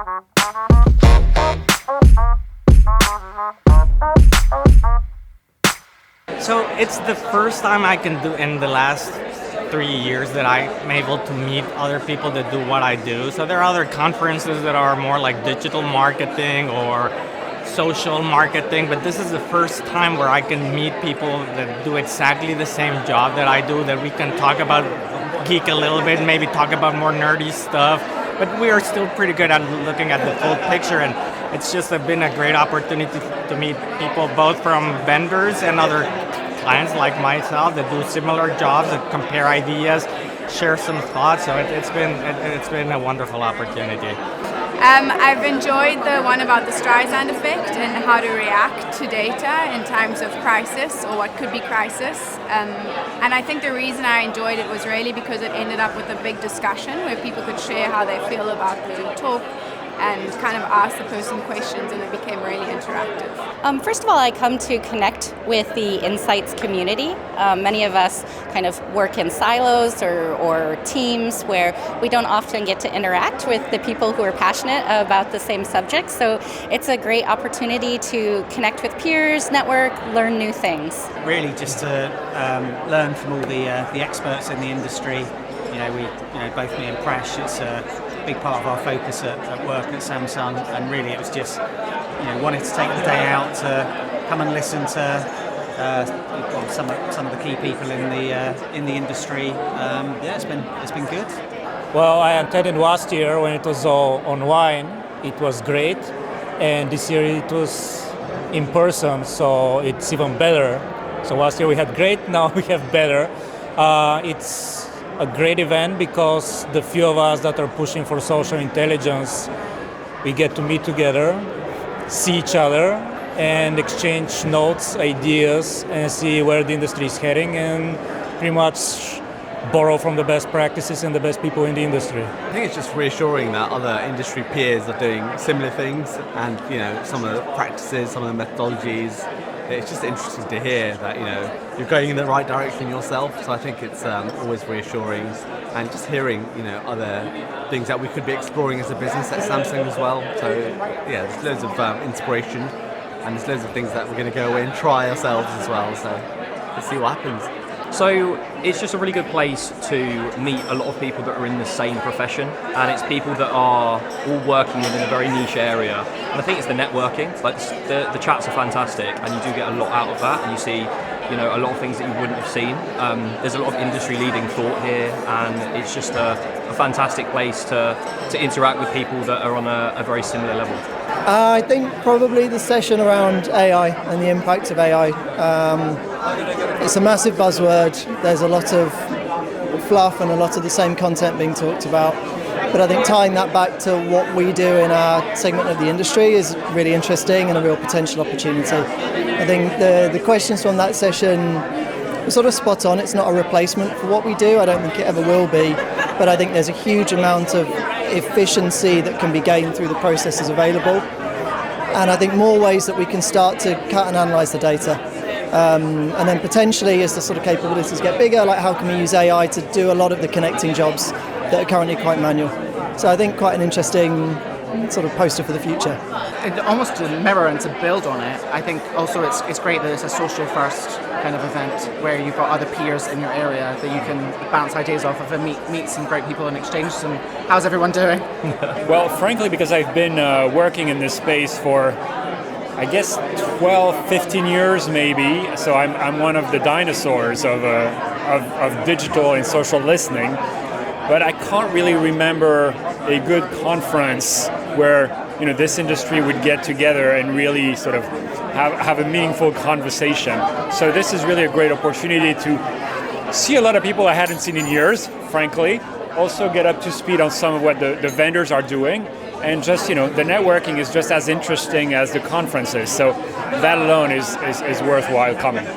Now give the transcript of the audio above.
So it's the first time I can do in the last 3 years that I'm able to meet other people that do what I do. So there are other conferences that are more like digital marketing or social marketing, but this is the first time where I can meet people that do exactly the same job that I do, that we can talk about, geek a little bit, maybe talk about more nerdy stuff, but we are still pretty good at looking at the full picture, and it's just been a great opportunity to meet people both from vendors and other clients like myself that do similar jobs, that compare ideas, share some thoughts. So it's been a wonderful opportunity. I've enjoyed the one about the Streisand effect and how to react to data in times of crisis or what could be crisis. And I think the reason I enjoyed it was really because it ended up with a big discussion where people could share how they feel about the talk and kind of ask the person questions, and it became really interactive. First of all, I come to connect with the Insights community. Many of us kind of work in silos or teams where we don't often get to interact with the people who are passionate about the same subject. So it's a great opportunity to connect with peers, network, learn new things. Really just to learn from all the experts in the industry. Both me and Prash, it's a big part of our focus at work at Samsung, and really it was just wanted to take the day out to come and listen to some of the key people in the industry. It's been good. Well, I attended last year when it was all online. It was great, and this year it was in person, so it's even better. So last year we had great, now we have better. It's a great event because the few of us that are pushing for social intelligence, we get to meet together, see each other, and exchange notes, ideas, and see where the industry is heading, and pretty much borrow from the best practices and the best people in the industry. I think it's just reassuring that other industry peers are doing similar things, and some of the practices, some of the methodologies. It's just interesting to hear that you're going in the right direction yourself. So I think it's always reassuring, and just hearing other things that we could be exploring as a business at Samsung as well. So there's loads of inspiration, and there's loads of things that we're going to go away and try ourselves as well. So let's see what happens. So it's just a really good place to meet a lot of people that are in the same profession, and it's people that are all working within a very niche area. And I think it's the networking. Like the chats are fantastic, and you do get a lot out of that, and you see a lot of things that you wouldn't have seen. There's a lot of industry leading thought here, and it's just a fantastic place to interact with people that are on a very similar level. I think probably the session around AI and the impact of AI. It's a massive buzzword. There's a lot of fluff and a lot of the same content being talked about. But I think tying that back to what we do in our segment of the industry is really interesting and a real potential opportunity. I think the questions from that session were sort of spot on. It's not a replacement for what we do. I don't think it ever will be. But I think there's a huge amount of efficiency that can be gained through the processes available. And I think more ways that we can start to cut and analyse the data. And then potentially, as the sort of capabilities get bigger, like how can we use AI to do a lot of the connecting jobs that are currently quite manual. So I think quite an interesting sort of poster for the future. Almost to mirror and to build on it, I think also it's great that it's a social first kind of event where you've got other peers in your area that you can bounce ideas off of and meet some great people and exchange some. How's everyone doing? Well, frankly, because I've been working in this space for I guess 12, 15 years maybe, so I'm one of the dinosaurs of digital and social listening, but I can't really remember a good conference where this industry would get together and really sort of have a meaningful conversation. So this is really a great opportunity to see a lot of people I hadn't seen in years, frankly, also get up to speed on some of what the vendors are doing. And just, the networking is just as interesting as the conferences. So that alone is worthwhile coming.